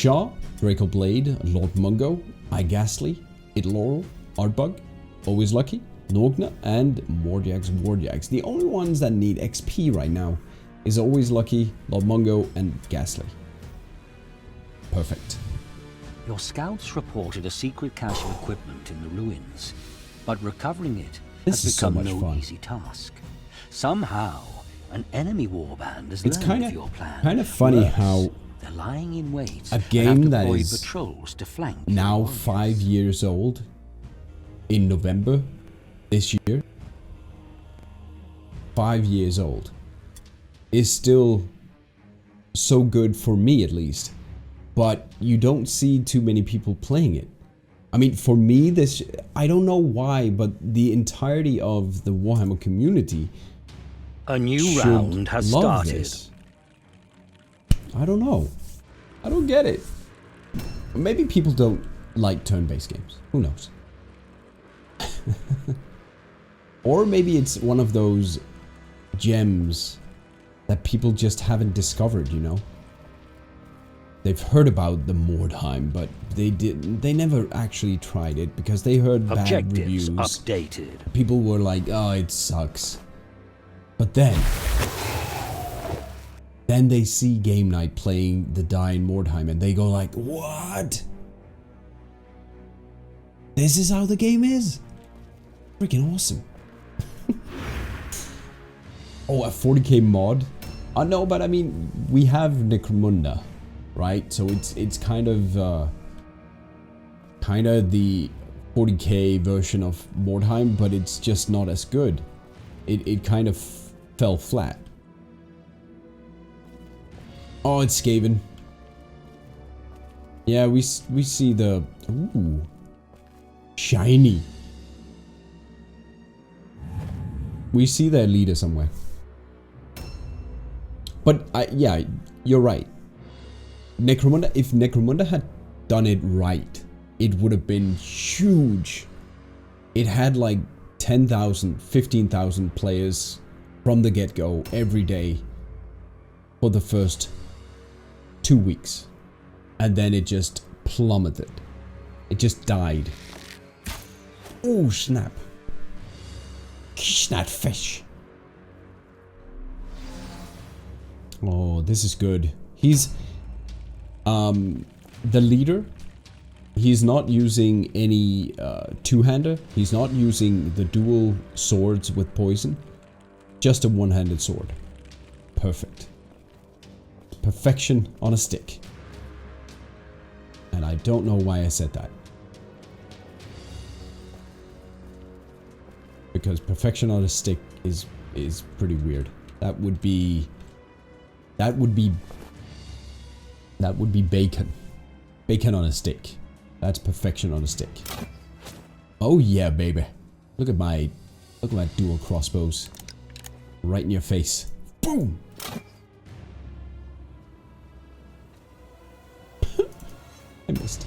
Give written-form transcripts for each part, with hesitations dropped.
Shaw, Draco Blade, Lord Mungo, iGhastly, Idlaurel, Artbug, Always Lucky, Nogna, and Wardyags. The only ones that need XP right now is Always Lucky, Lord Mungo, and Ghastly. Perfect. Your scouts reported a secret cache of equipment in the ruins, but recovering it has become no easy task. Somehow, an enemy warband has learned of your plan. Kind of funny how they're lying in wait a game that deploy is patrols to flank now 5 years old in November this year, 5 years old, is still so good for me at least. But you don't see too many people playing it. I mean, for me, this, I don't know why, but the entirety of the Warhammer community, a new round has started. This. I don't know. I don't get it. Maybe people don't like turn-based games. Who knows? Or maybe it's one of those gems that people just haven't discovered, you know? They've heard about the Mordheim, but they never actually tried it because they heard bad reviews. Updated. People were like, oh, it sucks. But then they see kNight playing the D.I.E in Mordheim and they go like, what? This is how the game is? Freaking awesome. Oh, a 40k mod? No, but I mean, we have Necromunda, right? So it's kind of the 40k version of Mordheim, but it's just not as good. It kind of fell flat. Oh, it's Skaven. Yeah, we see the ooh, shiny. We see their leader somewhere. But yeah, you're right. Necromunda, if Necromunda had done it right, it would have been huge. It had like 10,000, 15,000 players from the get-go every day for the first 2 weeks. And then it just plummeted. It just died. Oh, snap. Snap fish. Oh, this is good. He's the leader. He's not using any two-hander. He's not using the dual swords with poison. Just a one-handed sword. Perfect. Perfection on a stick. And I don't know why I said that. Because perfection on a stick is pretty weird. That would be bacon. Bacon on a stick. That's perfection on a stick. Oh yeah, baby. Look at my dual crossbows. Right in your face. Boom. I missed.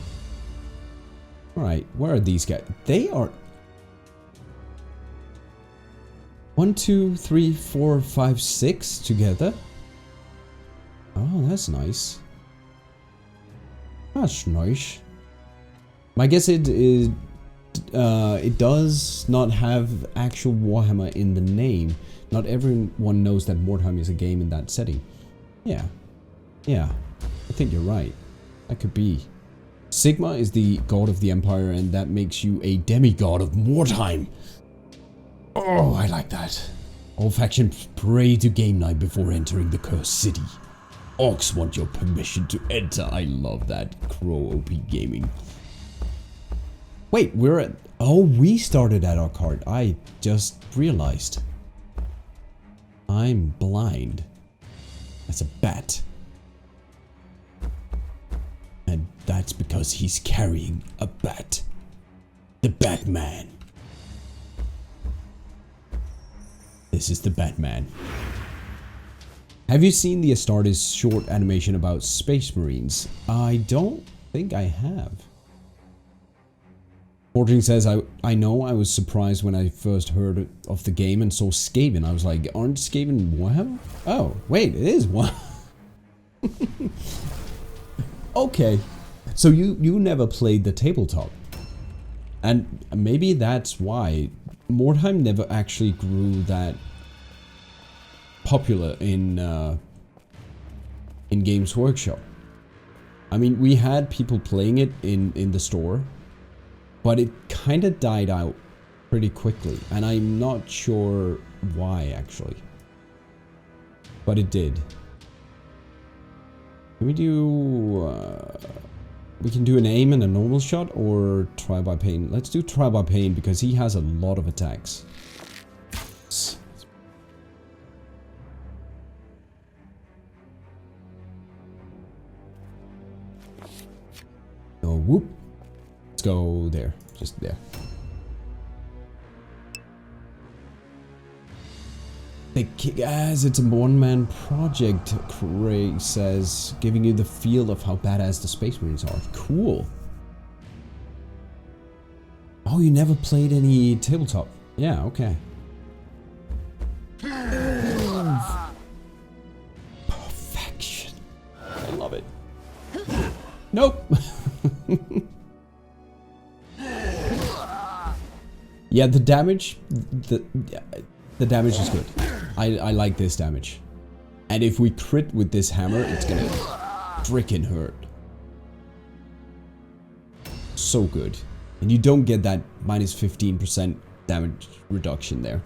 Alright, where are these guys? They are 1, 2, 3, 4, 5, 6 together. Oh, that's nice. That's nice. I guess it does not have actual Warhammer in the name. Not everyone knows that Mordheim is a game in that setting. Yeah. Yeah. I think you're right. That could be. Sigma is the god of the Empire, and that makes you a demigod of Mordheim. Oh, I like that. All factions pray to kNight before entering the cursed city. Orcs want your permission to enter. I love that. Crow OP Gaming. Wait, we're at... Oh, we started at our card. I just realized. I'm blind. That's a bat. And that's because he's carrying a bat. The Batman. This is the Batman. Have you seen the Astartes short animation about Space Marines? I don't think I have. Forging says, I know I was surprised when I first heard of the game and saw Skaven. I was like, aren't Skaven Warhammer? Oh, wait, it is Warhammer. Okay. So you never played the tabletop. And maybe that's why Mordheim never actually grew that popular in Games Workshop. I mean, we had people playing it in the store, but it kind of died out pretty quickly, and I'm not sure why actually, but it did. Can we do we can do an aim and a normal shot, or try by pain? Let's do try by pain because he has a lot of attacks. Oh, whoop. Let's go there. Just there. They kick ass. It's a one-man project, Craig says, giving you the feel of how badass the Space Marines are. Cool. Oh, you never played any tabletop? Yeah, okay. Perfection. I love it. Nope. Yeah, the damage, the damage is good. I like this damage. And if we crit with this hammer, it's gonna freaking hurt. So good. And you don't get that minus 15% damage reduction there.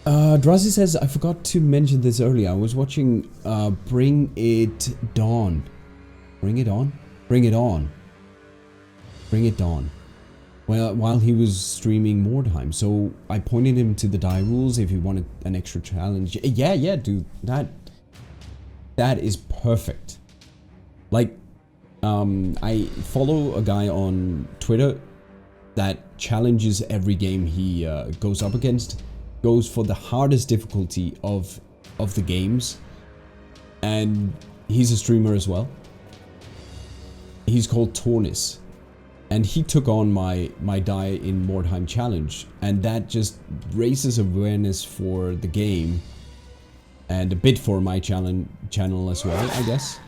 Drazi says, I forgot to mention this earlier. I was watching Bring It Dawn. Bring It On? Bring It On. Bring It Dawn. Well, while he was streaming Mordheim. So I pointed him to the die rules if he wanted an extra challenge. Yeah, dude. That is perfect. Like, I follow a guy on Twitter that challenges every game he goes up against. Goes for the hardest difficulty of the games, and he's a streamer as well. He's called Tornis, and he took on my Die in Mordheim challenge, and that just raises awareness for the game and a bit for my channel as well, I guess.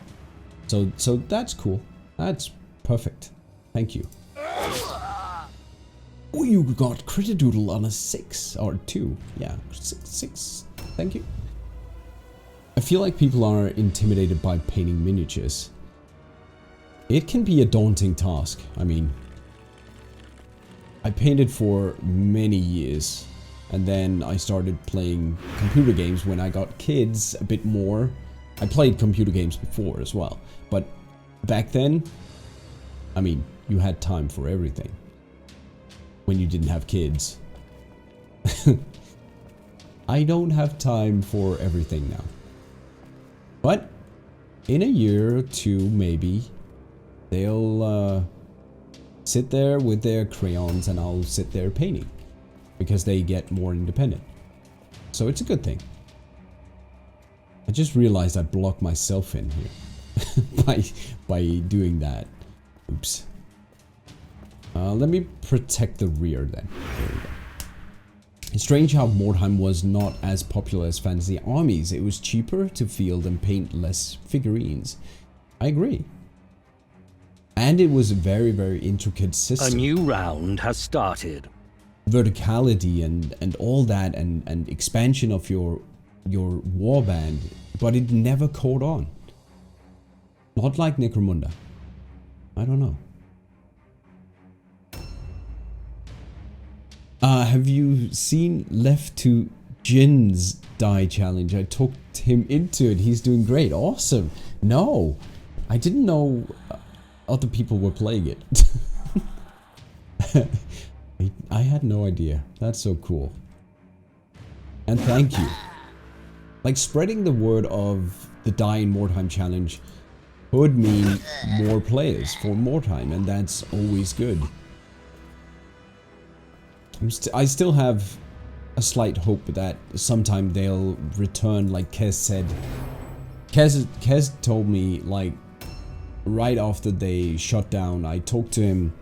So that's cool. That's perfect. Thank you. Oh, you got Critidoodle on a 6 or 2. Yeah, 6. Thank you. I feel like people are intimidated by painting miniatures. It can be a daunting task. I mean, I painted for many years, and then I started playing computer games when I got kids a bit more. I played computer games before as well, but back then, I mean, you had time for everything. When you didn't have kids. I don't have time for everything now. But in a year or two, maybe, they'll sit there with their crayons and I'll sit there painting. Because they get more independent. So it's a good thing. I just realized I blocked myself in here. by doing that. Oops. Let me protect the rear then. There we go. It's strange how Mordheim was not as popular as Fantasy Armies. It was cheaper to field and paint less figurines. I agree. And it was a very, very intricate system. A new round has started. Verticality and all that and expansion of your warband, but it never caught on. Not like Necromunda. I don't know. Have you seen Left to Jin's Die challenge? I talked him into it. He's doing great. Awesome. No, I didn't know other people were playing it. I had no idea. That's so cool. And thank you. Like, spreading the word of the Die in Mordheim challenge would mean more players for Mordheim, and that's always good. I still have a slight hope that sometime they'll return, like Kez said. Kez told me, like, right after they shut down, I talked to him.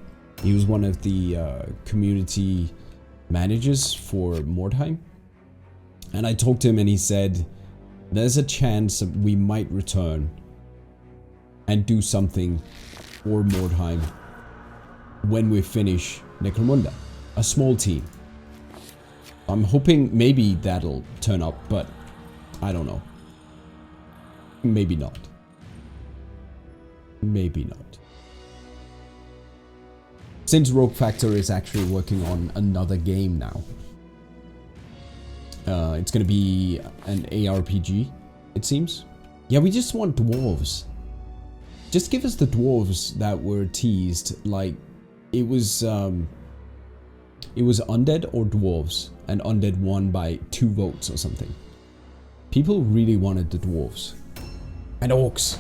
He was one of the community managers for Mordheim. And I talked to him and he said, There's a chance that we might return and do something for Mordheim when we finish Necromunda. A small team. I'm hoping maybe that'll turn up, but I don't know. Maybe not. Maybe not. Since Rogue Factor is actually working on another game now. It's gonna be an ARPG, it seems. Yeah, we just want dwarves. Just give us the dwarves that were teased. Like, it was undead or dwarves, and undead won by 2 votes or something. People really wanted the dwarves. And orcs.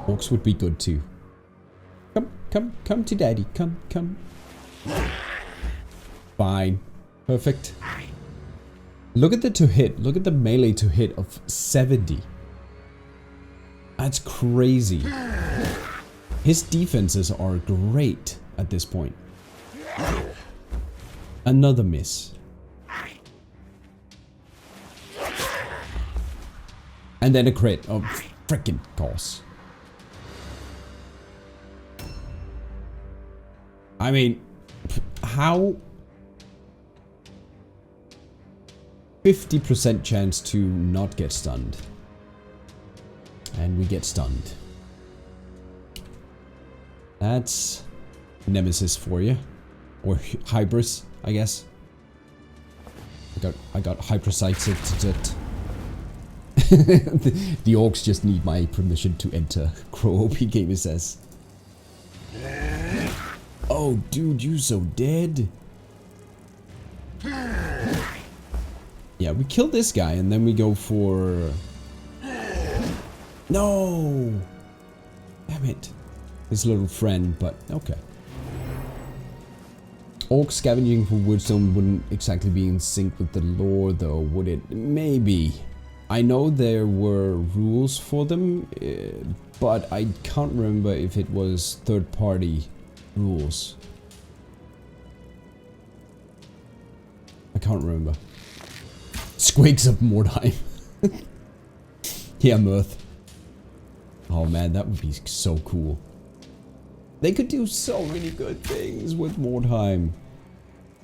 Orcs would be good too. Come to daddy. Come. Fine. Perfect. Look at the to hit. Look at the melee to hit of 70. That's crazy. His defenses are great at this point. Another miss. And then a crit of frickin' course. I mean, how? 50% chance to not get stunned. And we get stunned. That's Nemesis for you. Or Hybris, I guess. I got hypersighted. The orcs just need my permission to enter. Crow OP Gamer says. Oh, dude, you so dead. Yeah, we kill this guy and then we go for... No! Damn it. His little friend, but okay. Orc scavenging for woodstone wouldn't exactly be in sync with the lore though, would it? Maybe. I know there were rules for them, but I can't remember if it was third-party rules. I can't remember. Squigs of Mordheim. Yeah, Mirth. Oh man, that would be so cool. They could do so many good things with Mordheim.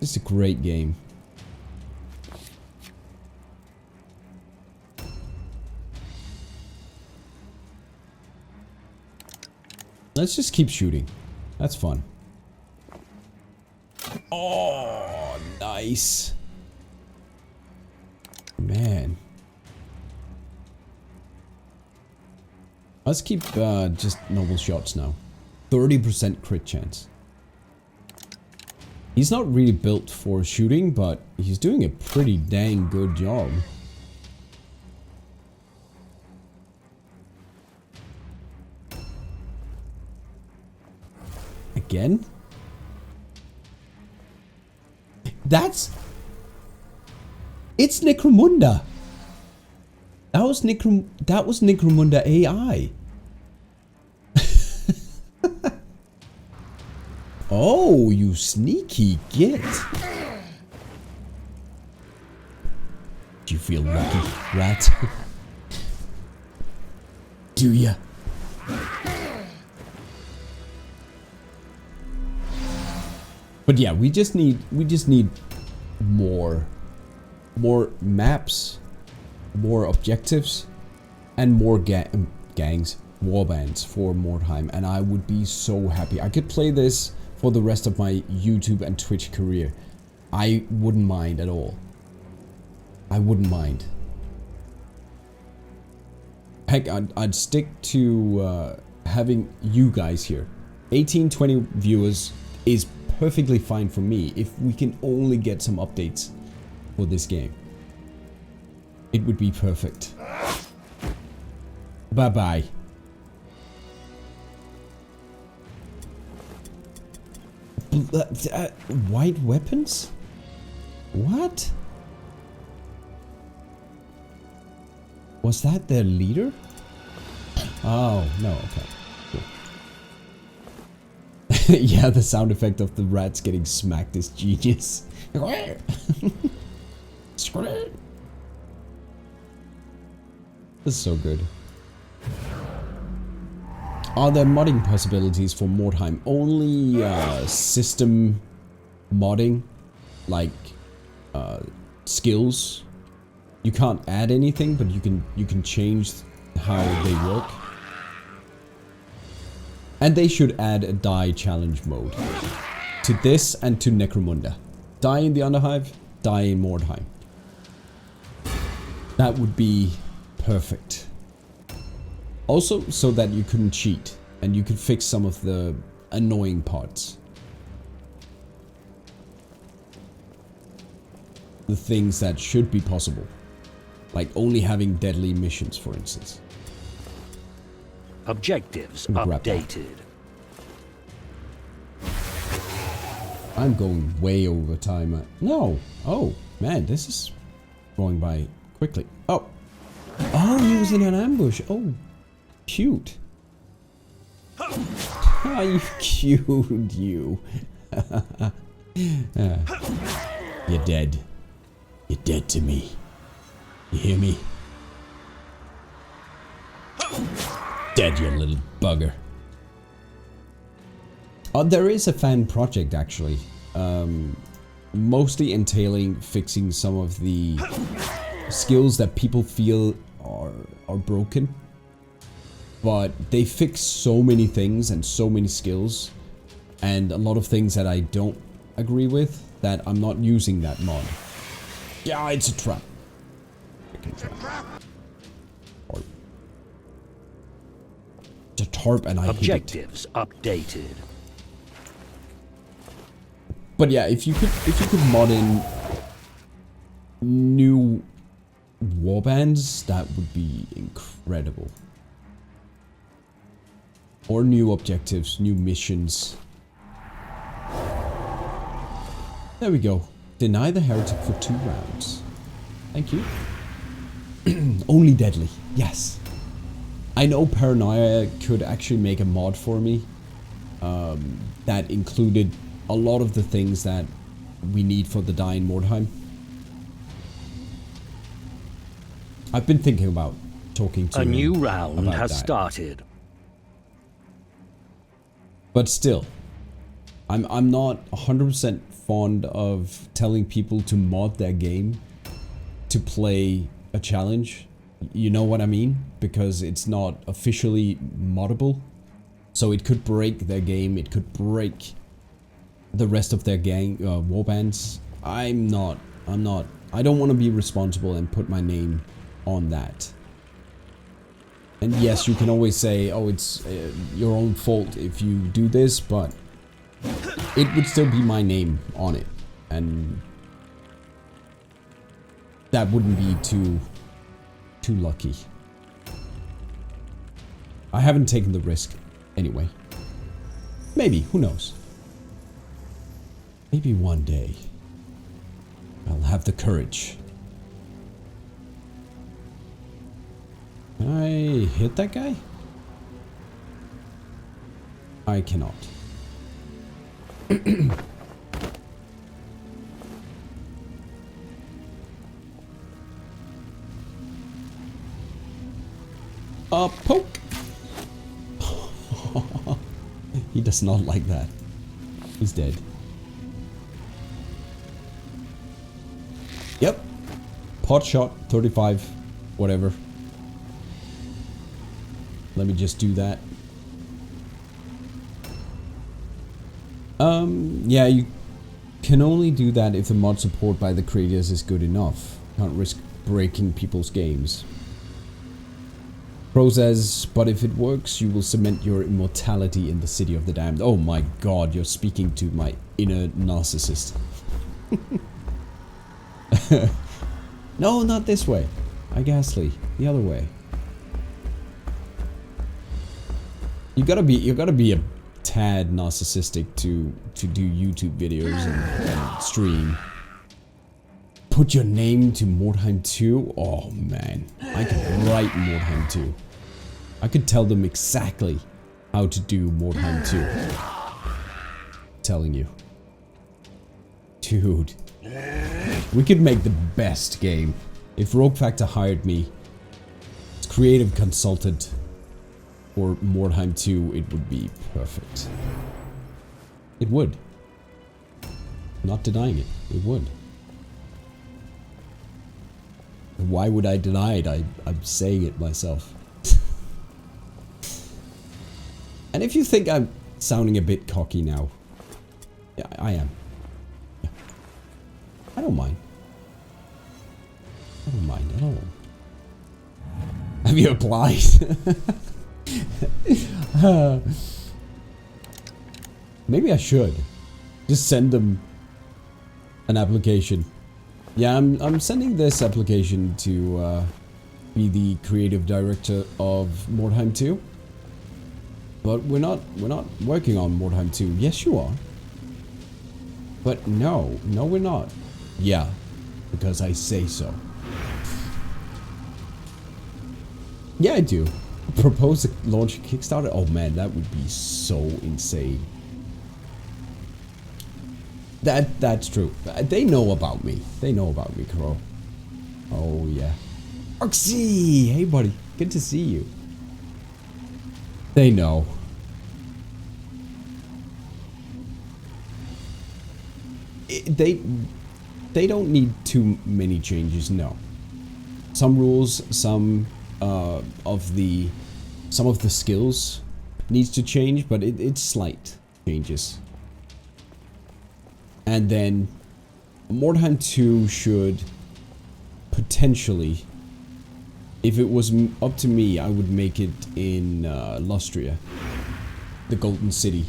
It's a great game. Let's just keep shooting. That's fun. Oh, nice. Man. Let's keep just normal shots now. 30% crit chance. He's not really built for shooting, but he's doing a pretty dang good job. Again? That's... It's Necromunda! That was Necromunda AI. Oh, you sneaky git. Do you feel lucky, rat? Do ya? But yeah, we just need more maps, more objectives, and more gangs, warbands for Mordheim, and I would be so happy. I could play this for the rest of my YouTube and Twitch career. I wouldn't mind at all. I wouldn't mind. Heck, I'd stick to having you guys here. 18-20 viewers is perfectly fine for me if we can only get some updates for this game. It would be perfect. Bye-bye. White weapons? What? Was that their leader? Oh, no, okay. Cool. Yeah, the sound effect of the rats getting smacked is genius. This is so good. Are there modding possibilities for Mordheim? Only system modding, like skills. You can't add anything, but you can change how they work. And they should add a die challenge mode to this and to Necromunda. Die in the Underhive, die in Mordheim. That would be perfect. Also, so that you couldn't cheat and you could fix some of the annoying parts. The things that should be possible. Like only having deadly missions, for instance. Objectives updated. I'm going way over time. No. Oh, man, this is going by quickly. Oh. Oh, he was in an ambush. Oh, cute. Ah, you cute, you. You're dead. You're dead to me. You hear me? Dead, you little bugger. There is a fan project, actually. Mostly entailing fixing some of the skills that people feel are broken. But they fix so many things and so many skills. And a lot of things that I don't agree with, that I'm not using that mod. Yeah, it's a trap. Trap. It's a tarp and I hit it. Objectives updated. But yeah, if you could mod in new warbands, that would be incredible. Or new objectives, new missions. There we go. Deny the heretic for 2 rounds. Thank you. Only deadly. Yes. I know Paranoia could actually make a mod for me that included a lot of the things that we need for the die in Mordheim. I've been thinking about talking to a new round has started. But still, I'm not 100% fond of telling people to mod their game to play a challenge. You know what I mean? Because it's not officially moddable. So it could break their game, it could break the rest of their gang warbands. I don't want to be responsible and put my name on that. And yes, you can always say, oh, it's your own fault if you do this, but it would still be my name on it. And that wouldn't be too lucky. I haven't taken the risk anyway. Maybe, who knows? Maybe one day I'll have the courage. Can I hit that guy? I cannot. Poke! He does not like that. He's dead. Yep. Pot shot, 35, whatever. Let me just do that. Yeah, you can only do that if the mod support by the creators is good enough. Can't risk breaking people's games. Pro says, but if it works, you will cement your immortality in the city of the damned. Oh my god, you're speaking to my inner narcissist. No, not this way. I ghastly. The other way. You gotta be a tad narcissistic to do YouTube videos and stream. Put your name to Mordheim 2? Oh man, I could write Mordheim 2. I could tell them exactly how to do Mordheim 2. Telling you. Dude. We could make the best game. If Rogue Factor hired me, it's creative consultant for Mordheim 2, it would be perfect. It would. Not denying it. It would. Why would I deny it? I'm saying it myself. And if you think I'm sounding a bit cocky now, yeah, I am. Yeah. I don't mind. I don't mind at all. Have you applied? Maybe I should. Just send them an application. Yeah, I'm sending this application to be the creative director of Mordheim 2. But we're not working on Mordheim 2. Yes, you are. But no, we're not. Yeah, because I say so. Yeah, I do. Propose to launch a Kickstarter? Oh man, that would be so insane. That's true. They know about me. They know about me, Crow. Oh yeah. Oxy! Hey buddy, good to see you. They know. They don't need too many changes, no. Some rules, some of the skills needs to change, but it's slight changes. And then Mordheim 2 should potentially, if it was up to me, I would make it in Lustria, the Golden City.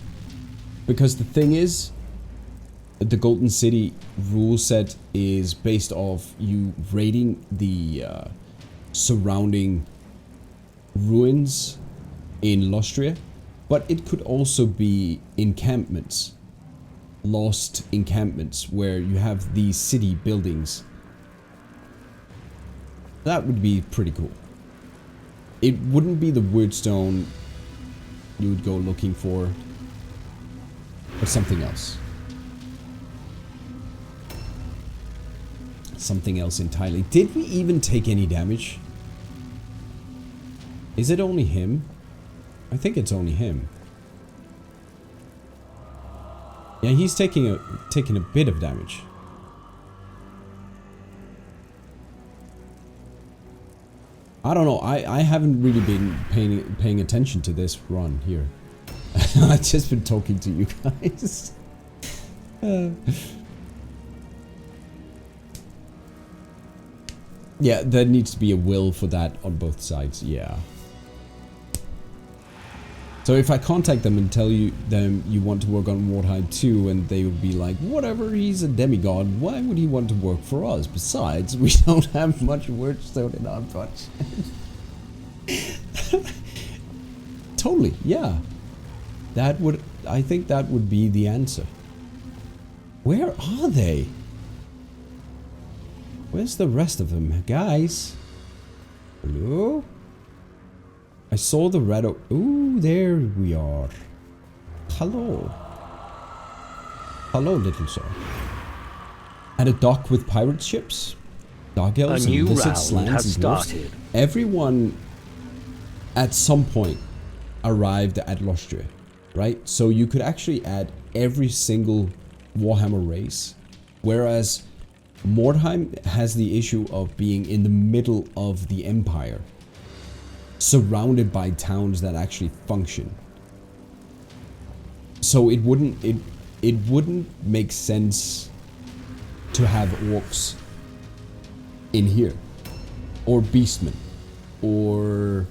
Because the thing is, the Golden City rule set is based off you raiding the surrounding ruins in Lustria, but it could also be encampments. Lost encampments where you have these city buildings. That would be pretty cool. It wouldn't be the Wordstone you would go looking for, but something else. Something else entirely. Did we even take any damage? Is it only him? I think it's only him. Yeah, he's taking a bit of damage. I don't know. I haven't really been paying attention to this run here. I've just been talking to you guys. Yeah, there needs to be a will for that on both sides. Yeah. So if I contact them and tell them you want to work on Mordheim 2, and they would be like, whatever, he's a demigod, why would he want to work for us? Besides, we don't have much Wordstone in our budget. Totally, yeah. I think that would be the answer. Where are they? Where's the rest of them, guys? Hello? I saw the red. Ooh, there we are. Hello. Hello, little sir. At a dock with pirate ships, dark elves and lizards, lands and dwarves. Everyone at some point arrived at Lustria, right? So you could actually add every single Warhammer race, whereas Mordheim has the issue of being in the middle of the Empire, surrounded by towns that actually function. So it wouldn't make sense to have orcs in here, or beastmen, or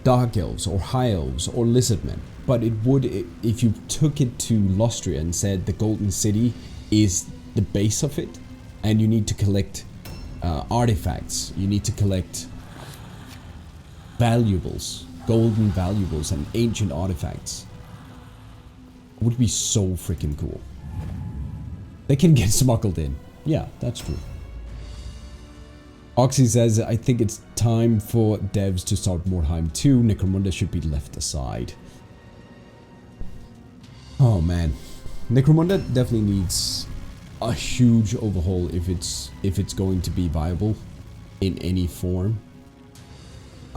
dark elves, or high elves, or lizardmen. But it would if you took it to Lustria and said the Golden City is the base of it, and you need to collect artifacts, you need to collect valuables, golden valuables and ancient artifacts. It would be so freaking cool. They can get smuggled in. Yeah, that's true. Oxy says, I think it's time for devs to start Mordheim 2. Necromunda should be left aside. Oh man. Necromunda definitely needs a huge overhaul if it's going to be viable in any form.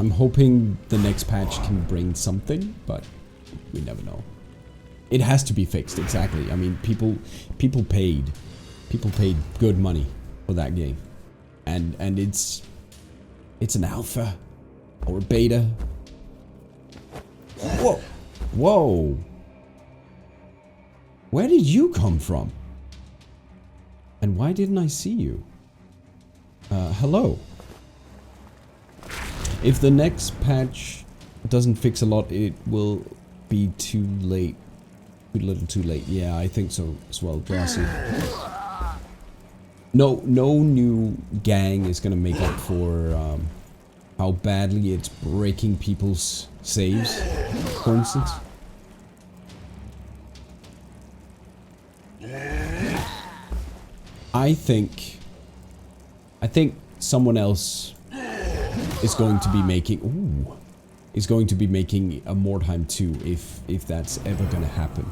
I'm hoping the next patch can bring something, but we never know. It has to be fixed, exactly. I mean, people paid good money for that game, and it's an alpha or beta. Whoa, whoa! Where did you come from? And why didn't I see you? Hello. If the next patch doesn't fix a lot, it will be too late. Too little too late. Yeah, I think so as well, Grassy. No new gang is gonna make up for how badly it's breaking people's saves, for instance. I think someone else is going to be making a Mordheim 2 if that's ever gonna happen.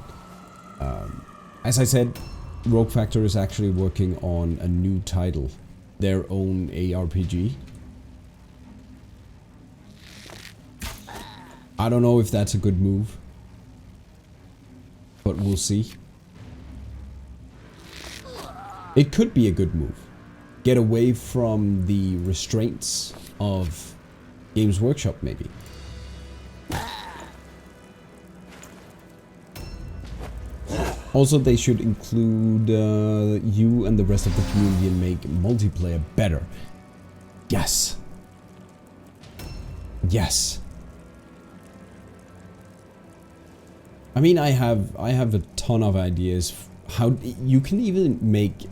As I said, Rogue Factor is actually working on a new title, their own ARPG. I don't know if that's a good move, but we'll see. It could be a good move. Get away from the restraints of Games Workshop, maybe. Also, they should include you and the rest of the community and make multiplayer better. Yes. Yes. I mean, I have a ton of ideas. How you can even make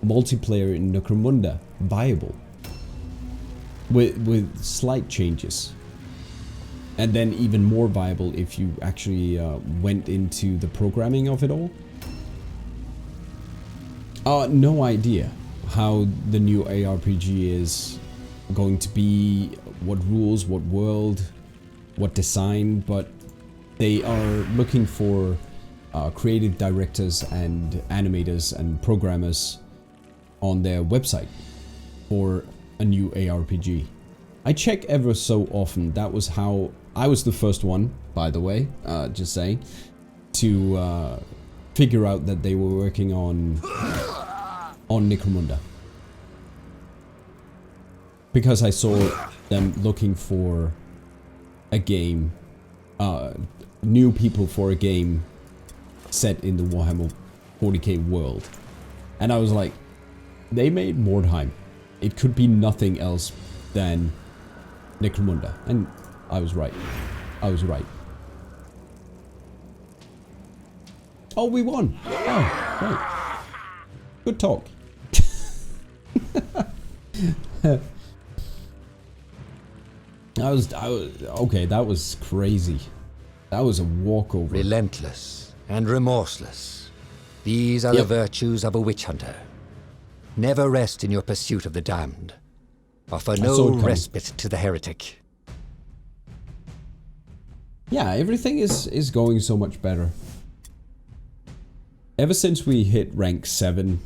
multiplayer in Necromunda viable with slight changes, and then even more viable if you actually went into the programming of it all. No idea how the new ARPG is going to be, what rules, what world, what design, but they are looking for creative directors and animators and programmers on their website for a new ARPG. I check ever so often. That was how I was the first one, by the way, just saying, to figure out that they were working on Necromunda, because I saw them looking for a game, new people for a game set in the Warhammer 40k world. And I was like, they made Mordheim. It could be nothing else than Necromunda. And I was right. I was right. Oh, we won. Oh, great. Good talk. Okay, that was crazy. That was a walkover. Relentless and remorseless. These are the virtues of a witch hunter. Never rest in your pursuit of the damned. Offer no respite to the heretic. Yeah, everything is going so much better. Ever since we hit rank 7,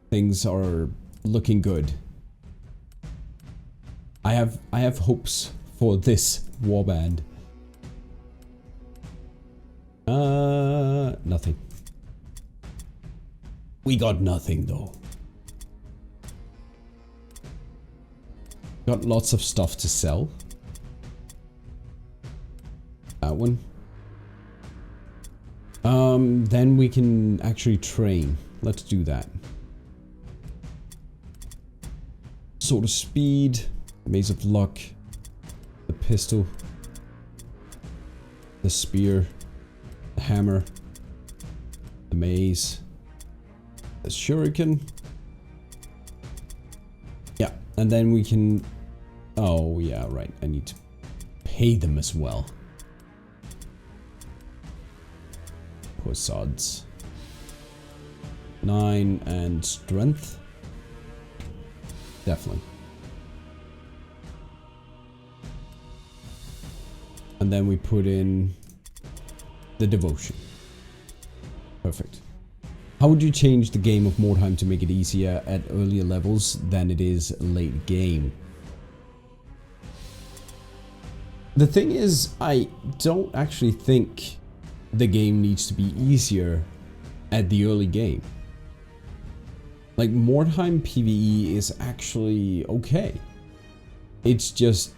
things are looking good. I have hopes for this warband. Nothing. We got nothing though. Got lots of stuff to sell. That one. Then we can actually train. Let's do that. Sword of Speed, Maze of Luck, the pistol, the spear, the hammer, the maze, the shuriken. Yeah, and then we can... Oh, yeah, right. I need to pay them as well. Poor sods. 9 and strength. Definitely. And then we put in the devotion. Perfect. How would you change the game of Mordheim to make it easier at earlier levels than it is late game? The thing is, I don't actually think the game needs to be easier at the early game. Like, Mordheim PvE is actually okay. It's just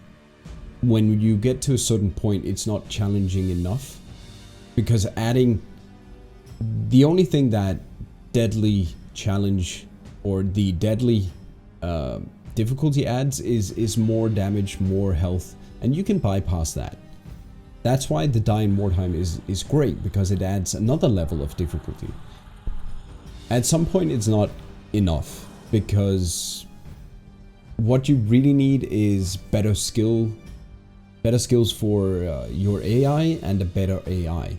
when you get to a certain point, it's not challenging enough. Because adding... The only thing that deadly challenge or the deadly difficulty adds is more damage, more health, and you can bypass that. That's why the D.I.E in Mordheim is great, because it adds another level of difficulty. At some point it's not enough, because what you really need is better skills for your AI and a better AI.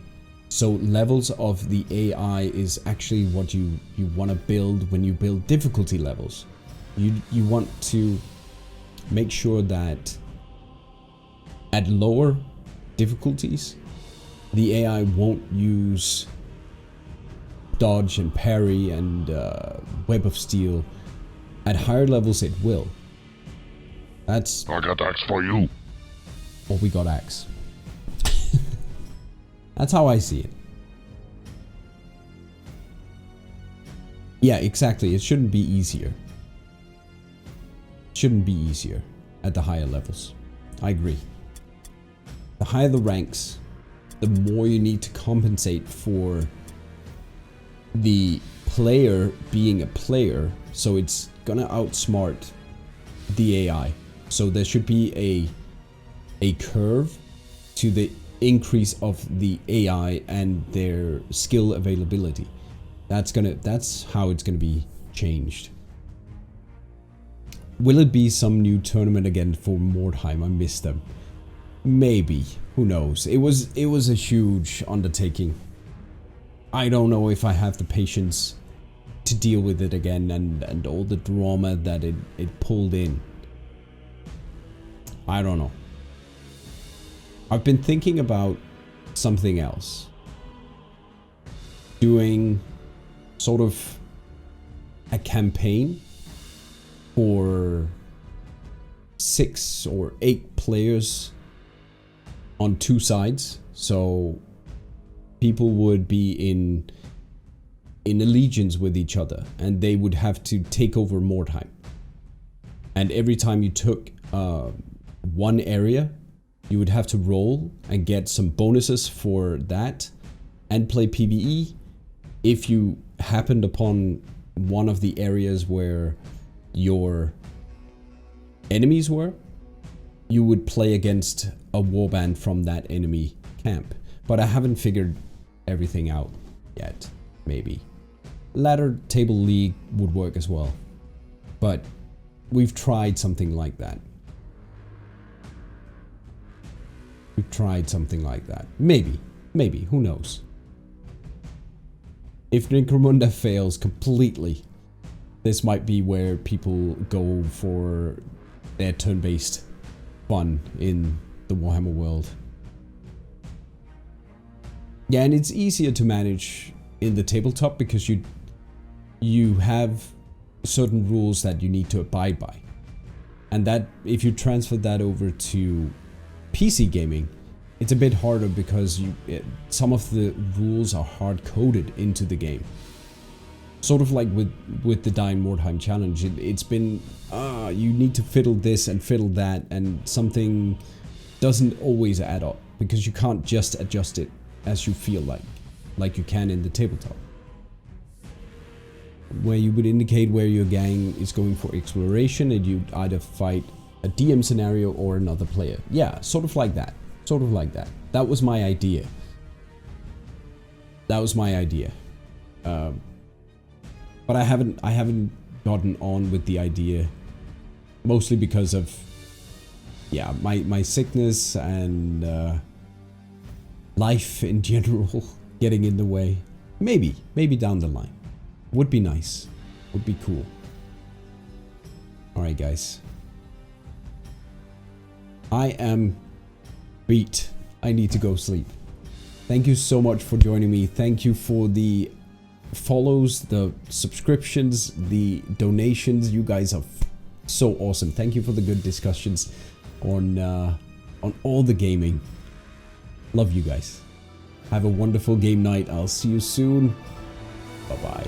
So levels of the AI is actually what you want to build when you build difficulty levels. You want to make sure that at lower difficulties, the AI won't use dodge and parry and web of steel. At higher levels it will. That's... I got axe for you. Oh, we got axe. That's how I see it. Yeah, exactly. It shouldn't be easier. It shouldn't be easier at the higher levels. I agree. The higher the ranks, the more you need to compensate for the player being a player, so it's gonna outsmart the AI. So there should be a curve to the increase of the AI and their skill availability. That's how it's gonna be changed. Will it be some new tournament again for Mordheim? I miss them. Maybe. Who knows? It was a huge undertaking. I don't know if I have the patience to deal with it again, and all the drama that it pulled in. I don't know. I've been thinking about something else. Doing sort of a campaign for 6 or 8 players on 2 sides. So people would be in allegiance with each other, and they would have to take over Mordheim. And every time you took one area, you would have to roll and get some bonuses for that and play PvE. If you happened upon one of the areas where your enemies were, you would play against a warband from that enemy camp. But I haven't figured everything out yet. Maybe ladder table league would work as well, but we've tried something like that. We've tried something like that. Maybe, who knows? If Necromunda fails completely, this might be where people go for their turn-based fun in the Warhammer world. Yeah, and it's easier to manage in the tabletop because you have certain rules that you need to abide by. And that, if you transfer that over to PC gaming, it's a bit harder because some of the rules are hard-coded into the game. Sort of like with the D.I.E Mordheim challenge, it's been, you need to fiddle this and fiddle that, and something doesn't always add up because you can't just adjust it as you feel like you can in the tabletop, where you would indicate where your gang is going for exploration and you'd either fight a DM scenario or another player. Yeah, sort of like that. That was my idea. But I haven't gotten on with the idea, mostly because of, yeah, my sickness and life in general getting in the way. Maybe down the line. Would be nice. Would be cool. Alright, guys. I am beat. I need to go sleep. Thank you so much for joining me. Thank you for the follows, the subscriptions, the donations. You guys are so awesome. Thank you for the good discussions on on all the gaming. Love you guys. Have a wonderful game night. I'll see you soon. Bye-bye.